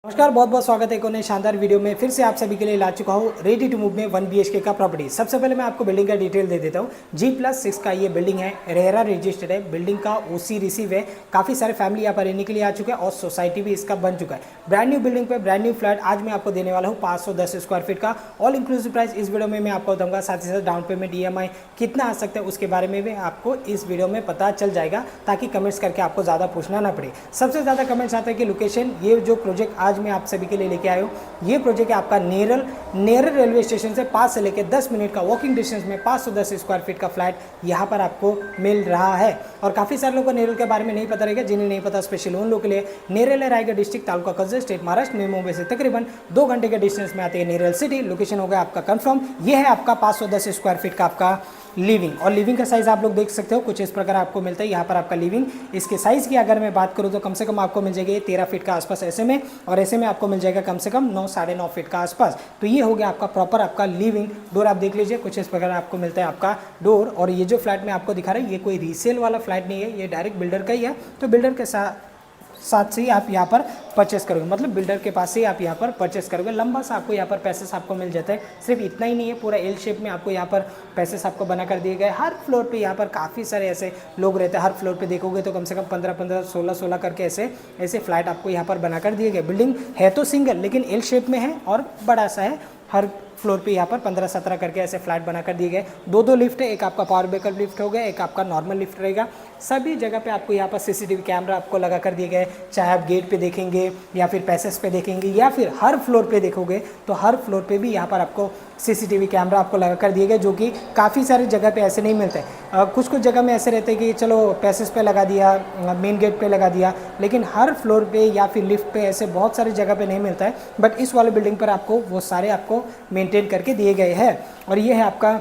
नमस्कार, बहुत बहुत स्वागत है एक और नए शानदार वीडियो में। फिर से आप सभी के लिए ला चुका हूँ रेडी टू मूव में 1 BHK का प्रॉपर्टी। सबसे पहले मैं आपको बिल्डिंग का डिटेल दे देता हूँ। G+6 का ये बिल्डिंग है, रेरा रजिस्टर्ड है, बिल्डिंग का OC रिसीव है, काफ़ी सारे फैमिली यहाँ पर रहने के लिए आ चुके हैं और सोसाइटी भी इसका बन चुका है। ब्रांड न्यू बिल्डिंग पे ब्रांड न्यू फ्लैट आज मैं आपको देने वाला हूँ 510 स्क्वायर फीट का ऑल इंक्लूसिव प्राइस इस वीडियो में मैं आपको बताऊँगा। साथ ही साथ डाउन पेमेंट EMI कितना आ सकता है उसके बारे में भी आपको इस वीडियो में पता चल जाएगा, ताकि कमेंट्स करके आपको ज़्यादा पूछना ना पड़े। सबसे ज़्यादा कमेंट्स आते हैं कि लोकेशन, ये जो प्रोजेक्ट आज मैं आप सभी के लिए लेके आए हो, ये प्रोजेक्ट है आपका नेरल रेलवे स्टेशन से 5 से लेकर 10 मिनट का वॉकिंग डिस्टेंस में 510 स्क्वायर फीट का फ्लैट यहाँ पर आपको मिल रहा है। और काफ़ी सारे लोगों को नेरल के बारे में नहीं पता रहेगा, जिन्हें नहीं पता स्पेशल उन लोगों के लिए नेरल है रायगढ़ डिस्ट्रिक्ट, तालुका कर्जत, स्टेट महाराष्ट्र में मुंबई से तकरीबन 2 घंटे के डिस्टेंस में आती है नेरल सिटी। लोकेशन हो गया आपका कंफर्म। ये है आपका 510 स्क्वायर फीट का आपका लिविंग, और लिविंग का साइज आप लोग देख सकते हो कुछ इस प्रकार आपको मिलता है यहाँ पर आपका लिविंग। इसके साइज की अगर मैं बात करूँ तो कम से कम आपको मिल जाएगी 13 फीट का आसपास ऐसे में, और ऐसे में आपको मिल जाएगा कम से कम 9 साढ़े 9 फीट का आसपास। तो ये हो गया आपका प्रॉपर आपका लिविंग। डोर आप देख लीजिए कुछ इस प्रकार आपको मिलता है आपका डोर। और ये जो फ्लैट में आपको दिखा रहा है ये कोई रीसेल वाला फ्लैट नहीं है, ये डायरेक्ट बिल्डर का ही है। तो बिल्डर के साथ से ही आप यहाँ पर परचेस करोगे, मतलब बिल्डर के पास से ही आप यहाँ पर परचेस करोगे। लंबा सा आपको यहाँ पर पैसेस आपको मिल जाता है। सिर्फ इतना ही नहीं है, पूरा एल शेप में आपको यहाँ पर पैसेस आपको बना कर दिए गए। हर फ्लोर पे यहाँ पर काफ़ी सारे ऐसे लोग रहते हैं। हर फ्लोर पे देखोगे तो कम से कम 15-15, 16-16 करके ऐसे फ्लैट आपको यहाँ पर बना कर दिए गए। बिल्डिंग है तो सिंगल, लेकिन एल शेप में है और बड़ा सा है। हर फ्लोर पे यहाँ पर 15-17 करके ऐसे फ्लैट बनाकर दिए गए। 2 लिफ्ट है, एक आपका पावर बैकअप लिफ्ट हो गया, एक आपका नॉर्मल लिफ्ट रहेगा। सभी जगह पे आपको यहाँ पर CCTV कैमरा आपको लगा कर दिए गए। चाहे आप गेट पे देखेंगे या फिर पैसेज पे देखेंगे या फिर हर फ्लोर पे देखोगे तो हर फ्लोर पे भी यहाँ पर आपको CCTV कैमरा आपको लगा कर दिए गए, जो कि काफ़ी सारी जगह पे ऐसे नहीं मिलते। कुछ जगह में ऐसे रहते हैं कि चलो पैसेज पे लगा दिया, मेन गेट पे लगा दिया, लेकिन हर फ्लोर पे या फिर लिफ्ट पे ऐसे बहुत सारी जगह पे नहीं मिलता है। बट इस वाले बिल्डिंग पर आपको वो सारे आपको मेंटेन करके दिए गए हैं। और ये है आपका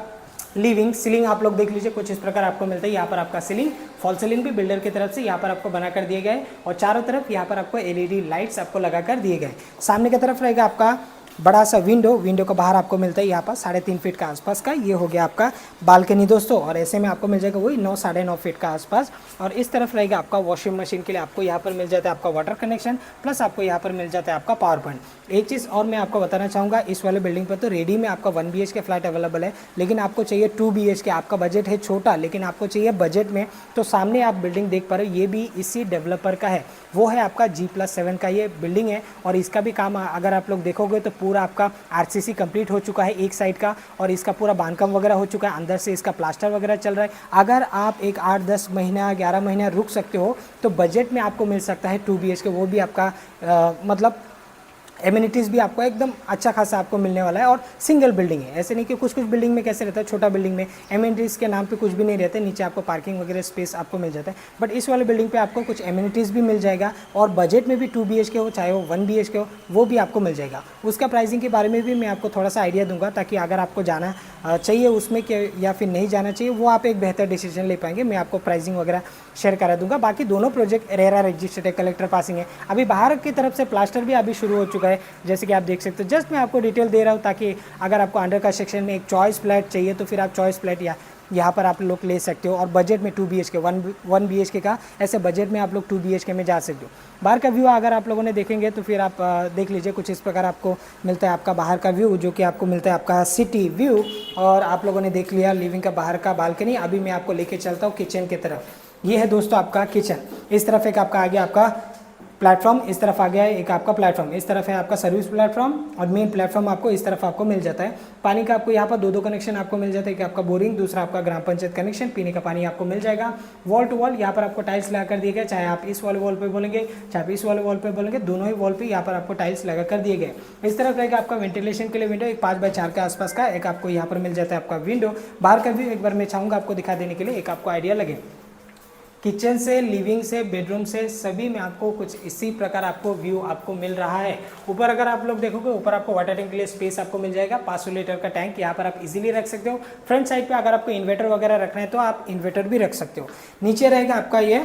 लिविंग। सीलिंग आप लोग देख लीजिए कुछ इस प्रकार आपको मिलता है। यहाँ पर आपका सीलिंग, फॉल सीलिंग भी बिल्डर की तरफ से यहाँ पर आपको बना कर दिए गए, और चारों तरफ यहाँ पर आपको LED लाइट्स आपको लगा कर दिए गए। सामने की तरफ रहेगा आपका बड़ा सा विंडो का बाहर आपको मिलता है यहाँ पर 3.5 फीट का आसपास का। ये हो गया आपका बालकनी दोस्तों, और ऐसे में आपको मिल जाएगा वही 9 साढ़े 9 फीट का आसपास। और इस तरफ रहेगा आपका वॉशिंग मशीन के लिए आपको यहाँ पर मिल जाता है आपका वाटर कनेक्शन, प्लस आपको यहाँ पर मिल जाता है आपका पावर पॉइंट। एक चीज़ और मैं आपको बताना चाहूँगा, इस वाले बिल्डिंग पर तो रेडी में आपका 1 BHK फ्लैट अवेलेबल है, लेकिन आपको चाहिए 2 BHK। आपका बजट है छोटा, लेकिन आपको चाहिए बजट में, तो सामने आप बिल्डिंग देख पा रहे हो, ये भी इसी डेवलपर का है। वो है आपका G+7 का ये बिल्डिंग है, और इसका भी काम अगर आप लोग देखोगे तो पूरा आपका RCC कंप्लीट हो चुका है एक साइड का, और इसका पूरा बांधकाम वगैरह हो चुका है। अंदर से इसका प्लास्टर वगैरह चल रहा है। अगर आप एक 8-10 महीना 11 महीना रुक सकते हो तो बजट में आपको मिल सकता है 2 BHK। वो भी आपका मतलब एमिनिटीज़ भी आपको एकदम अच्छा खासा आपको मिलने वाला है। और सिंगल बिल्डिंग है, ऐसे नहीं कि कुछ बिल्डिंग में कैसे रहता है, छोटा बिल्डिंग में एमिनिटीज़ के नाम पे कुछ भी नहीं रहता है, नीचे आपको पार्किंग वगैरह स्पेस आपको मिल जाता है। बट इस वाले बिल्डिंग पे आपको कुछ एमिनिटीज़ भी मिल जाएगा, और बजट में भी 2 BHK हो चाहे वो 1 BHK हो, वो भी आपको मिल जाएगा। उसका प्राइसिंग के बारे में भी मैं आपको थोड़ा सा आइडिया दूंगा, ताकि अगर आपको जाना चाहिए उसमें या फिर नहीं जाना चाहिए, वो आप एक बेहतर डिसीजन ले पाएंगे। मैं आपको प्राइसिंग वगैरह शेयर करा दूंगा। बाकी दोनों प्रोजेक्ट रेरा रजिस्टर्ड है, कलेक्टर पासिंग है। अभी बाहर की तरफ से प्लास्टर भी अभी शुरू हो चुका है, जैसे कि आप देख सकते हो। जस्ट मैं आपको डिटेल दे रहा हूँ, ताकि अगर आपको अंडर का सेक्शन में एक चॉइस फ्लैट चाहिए तो फिर आप चॉइस फ्लैट यहाँ पर आप लोग ले सकते हो। और बजट में 2 BHK 1 BHK का ऐसे बजट में आप लोग 2 BHK में जा सकते हो। बाहर का व्यू अगर आप लोगों ने देखेंगे तो फिर आप देख लीजिए कुछ इस प्रकार आपको मिलता है आपका बाहर का व्यू, जो कि आपको मिलता है आपका सिटी व्यू। और आप लोगों ने देख लिया लिविंग का बाहर का बालकनी। अभी मैं आपको लेके चलता हूँ किचन की तरफ। ये है दोस्तों आपका किचन। इस तरफ एक आपका आ गया आपका प्लेटफॉर्म, इस तरफ आ गया है एक आपका प्लेटफॉर्म, इस तरफ है आपका सर्विस प्लेटफॉर्म, और मेन प्लेटफॉर्म आपको इस तरफ आपको मिल जाता है। पानी का आपको यहाँ पर 2 कनेक्शन आपको मिल जाता है, एक आपका बोरिंग, दूसरा आपका ग्राम पंचायत कनेक्शन। पीने का पानी आपको मिल जाएगा। वॉल टू वॉल यहाँ पर आपको टाइल्स लगा कर दिए गए, चाहे आप इस वाले वॉल पे बोलेंगे चाहे आप इस वाले वॉल पे बोलेंगे, दोनों ही वॉल पे यहाँ पर आपको टाइल्स लगा कर दिए गए। इस तरफ रहेगा आपका वेंटिलेशन के लिए विंडो, एक 5x4 के आसपास का एक आपको यहाँ पर मिल जाता है आपका विंडो। बाहर का व्यू एक बार मैं चाहूँगा आपको दिखा देने के लिए, एक आपको आइडिया लगे। किचन से, लिविंग से, बेडरूम से, सभी में आपको कुछ इसी प्रकार आपको व्यू आपको मिल रहा है। ऊपर अगर आप लोग देखोगे, ऊपर आपको वाटर टैंक के लिए स्पेस आपको मिल जाएगा। 500 लीटर का टैंक यहाँ पर आप इजीली रख सकते हो। फ्रंट साइड पे अगर आपको इन्वर्टर वगैरह रखना है तो आप इन्वर्टर भी रख सकते हो। नीचे रहेगा आपका ये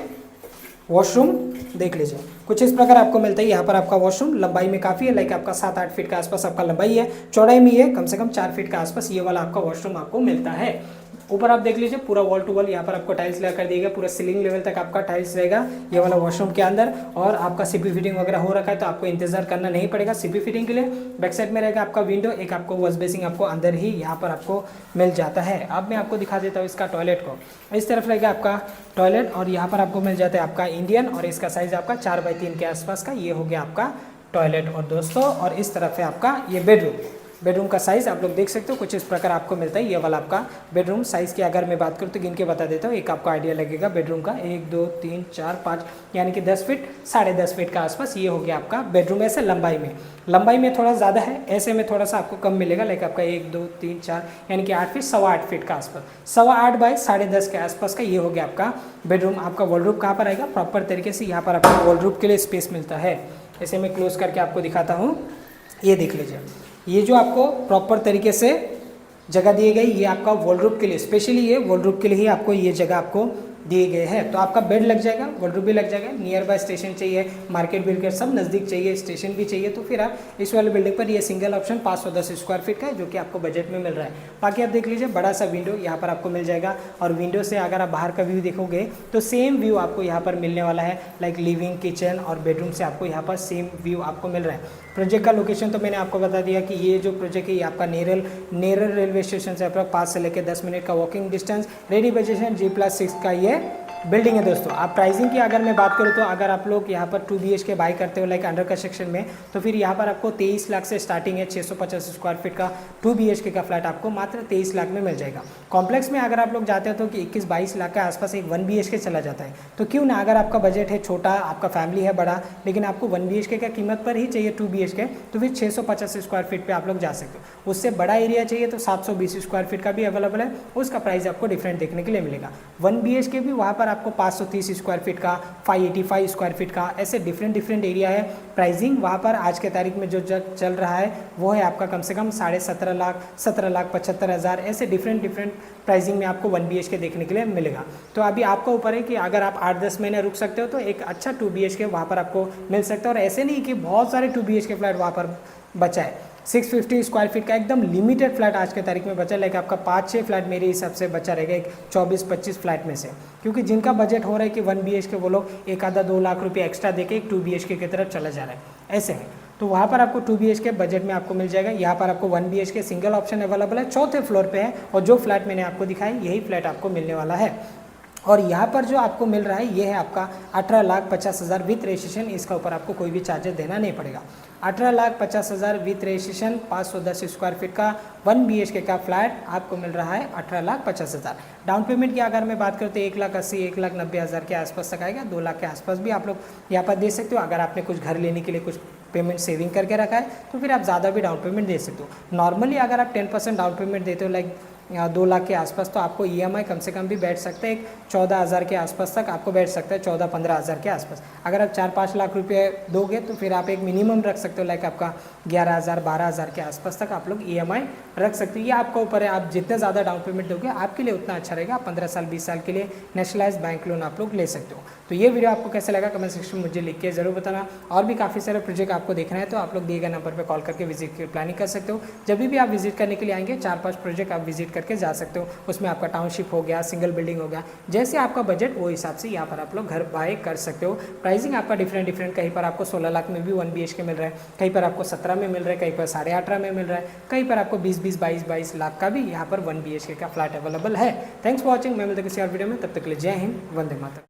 वॉशरूम, देख लीजिए कुछ इस प्रकार आपको मिलता है। यहाँ पर आपका वॉशरूम लंबाई में काफ़ी है, लाइक आपका 7-8 फीट के आसपास आपका लंबाई है, चौड़ाई में ये कम से कम 4 फीट के आसपास ये वाला आपका वॉशरूम आपको मिलता है। ऊपर आप देख लीजिए पूरा वॉल टू वॉल यहाँ पर आपको टाइल्स लगा कर दिया गया, पूरा सीलिंग लेवल तक आपका टाइल्स रहेगा ये वाला वॉशरूम के अंदर। और आपका सीपी फिटिंग वगैरह हो रखा है तो आपको इंतजार करना नहीं पड़ेगा सीपी फिटिंग के लिए। बैक साइड में रहेगा आपका विंडो, एक आपको वॉश बेसिंग आपको अंदर ही यहाँ पर आपको मिल जाता है। अब मैं आपको दिखा देता हूँ इसका टॉयलेट को। इस तरफ रहेगा आपका टॉयलेट और यहाँ पर आपको मिल जाता है आपका इंडियन, और इसका साइज आपका 4x3 के आसपास का ये हो गया आपका टॉयलेट। और दोस्तों और इस तरफ है आपका ये बेडरूम का साइज़ आप लोग देख सकते हो कुछ इस प्रकार आपको मिलता है। ये वाला आपका बेडरूम साइज़ की अगर मैं बात करूँ तो गिन के बता देता हूँ, एक आपको आइडिया लगेगा बेडरूम का 1 2 3 4 5 यानी कि 10 फीट 10.5 फीट का आसपास ये हो गया आपका बेडरूम। ऐसे लंबाई में थोड़ा ज़्यादा है, ऐसे में थोड़ा सा आपको कम मिलेगा, लाइक आपका 1 2 3 4 यानी कि 8 फीट 8.25 फीट का आसपास, 8.25 बाई 10.5 के आसपास का ये हो गया आपका बेडरूम। आपका वॉलरूम कहाँ पर आएगा प्रॉपर तरीके से, यहाँ पर आपको वॉलरूम के लिए स्पेस मिलता है। ऐसे मैं क्लोज करके आपको दिखाता हूँ, ये देख लीजिए ये जो आपको प्रॉपर तरीके से जगह दी गई ये आपका वॉलरूम के लिए, स्पेशली ये वॉलरूम के लिए ही आपको ये जगह आपको दिए गए हैं। तो आपका बेड लग जाएगा, वॉलरूम भी लग जाएगा, नियर बाय स्टेशन चाहिए, मार्केट बिल्कुल सब नज़दीक चाहिए, स्टेशन भी चाहिए, तो फिर आप इस वाले बिल्डिंग पर ये सिंगल ऑप्शन 510 स्क्वायर फीट का है जो कि आपको बजट में मिल रहा है। बाकी आप देख लीजिए बड़ा सा विंडो यहाँ पर आपको मिल जाएगा, और विंडो से अगर आप बाहर का व्यू देखोगे तो सेम व्यू आपको यहाँ पर मिलने वाला है, लाइक लिविंग किचन और बेडरूम से आपको यहाँ पर सेम व्यू आपको मिल रहा है। प्रोजेक्ट का लोकेशन तो मैंने आपको बता दिया कि ये जो प्रोजेक्ट है ये आपका नेरल रेलवे स्टेशन से आपका 5 से लेकर 10 मिनट का walking distance, ready position G+6 का ये बिल्डिंग है दोस्तों। आप प्राइसिंग की अगर मैं बात करूँ तो अगर आप लोग यहाँ पर 2 BHK बाई करते हो लाइक अंडर कंस्ट्रक्शन में, तो फिर यहाँ पर आपको 23 लाख से स्टार्टिंग है। 650 स्क्वायर फीट का 2 BHK का फ्लैट आपको मात्र 23 लाख में मिल जाएगा। कॉम्प्लेक्स में अगर आप लोग जाते हो तो कि 21-22 लाख के आसपास एक 1 BHK चला जाता है। तो क्यों ना, अगर आपका बजट है छोटा, आपका फैमिली है बड़ा, लेकिन आपको 1 BHK का कीमत पर ही चाहिए 2 BHK, तो फिर 650 स्क्वायर फीट पर आप लोग जा सकते हो। उससे बड़ा एरिया चाहिए तो 720 स्क्वायर फीट का भी अवेलेबल है, उसका प्राइस आपको डिफरेंट देखने के लिए मिलेगा। 1 BHK भी वहाँ पर आपको 530 स्क्वायर फीट का, 585 स्क्वायर फीट का, ऐसे डिफरेंट एरिया है। प्राइसिंग वहाँ पर आज के तारीख में जो चल रहा है वो है आपका कम से कम 17.5 लाख, 17,75,000, ऐसे डिफरेंट प्राइसिंग में आपको 1 BHK देखने के लिए मिलेगा। तो अभी आपका ऊपर है कि अगर आप 8-10 महीने रुक सकते हो तो एक अच्छा 2 BHK वहाँ पर आपको मिल सकता है। और ऐसे नहीं कि बहुत सारे 2 BHK फ्लैट वहाँ पर बचा है। 650 स्क्वायर फीट का एकदम लिमिटेड फ्लैट आज के तारीख में बचा, लाइक आपका 5-6 फ्लैट मेरे हिसाब से बचा रहेगा एक 24-25 फ्लैट में से, क्योंकि जिनका बजट हो रहा है कि 1 BHK वो लोग 1-2 लाख रुपये एक्स्ट्रा देके एक 2 BHK की तरफ चला जा रहा है ऐसे है। तो वहाँ पर आपको 2 BHK बजट में आपको मिल जाएगा। यहाँ पर आपको 1 BHK सिंगल ऑप्शन अवेलेबल है, 4थे फ्लोर पे है, और जो फ्लैट मैंने आपको दिखाया यही फ्लैट आपको मिलने वाला है। और यहाँ पर जो आपको मिल रहा है ये है आपका 18,50,000 विथ रजिस्ट्रेशन, इसका ऊपर आपको कोई भी चार्जेस देना नहीं पड़ेगा। 18,50,000 विथ रजिस्ट्रेशन 510 स्क्वायर फीट का 1 BHK का फ्लैट आपको मिल रहा है 18,50,000। डाउन पेमेंट की अगर मैं बात करूँ तो 1,80,000 1,90,000 के आसपास तक आएगा, 2 लाख के आसपास भी आप लोग यहाँ पर दे सकते हो। अगर आपने कुछ घर लेने के लिए कुछ पेमेंट सेविंग करके रखा है तो फिर आप ज़्यादा भी डाउन पेमेंट दे सकते हो। नॉर्मली अगर आप 10% डाउन पेमेंट देते हो लाइक 2 लाख के आसपास, तो आपको EMI कम से कम भी बैठ सकता है, एक 14,000 के आसपास तक आपको बैठ सकता है, 14-15 के आसपास। अगर आप 4-5 लाख रुपए दोगे तो फिर आप एक मिनिमम रख सकते हो, लाइक आपका 11,000-12,000 के आसपास तक आप लोग EMI रख सकते हो। ये आपका ऊपर है, आप जितना ज़्यादा डाउन पेमेंट दोगे आपके लिए उतना अच्छा रहेगा। 15 साल 20 साल के लिए नेशनलाइज बैंक लोन आप लोग ले सकते हो। तो ये वीडियो आपको कैसा लगा कमेंट सेक्शन में मुझे लिख के ज़रूर बताना। और भी काफ़ी सारे प्रोजेक्ट आपको देखना है तो आप लोग दिए गए नंबर पर कॉल करके विजिट की प्लानिंग कर सकते हो। जब भी आप विजिट करने के लिए आएंगे 4-5 प्रोजेक्ट आप विजिट करके जा सकते हो। उसमें आपका टाउनशिप हो गया, सिंगल बिल्डिंग हो गया, जैसे आपका बजट वो हिसाब से यहाँ पर आप लोग घर बाय कर सकते हो। प्राइसिंग आपका डिफरेंट, कहीं पर आपको 16 लाख में भी 1 BHK मिल रहा है, कहीं पर आपको 17 में मिल रहा है, कहीं पर 18.5 में मिल रहा है, कहीं पर आपको 20-20, 22-22 लाख का भी यहाँ पर 1 BHK का फ्लैट अवेलेबल है। Thanks for watching. मैं मिलता हूं किसी और वीडियो में, तब तक के लिए जय हिंद, वंदे मातरम।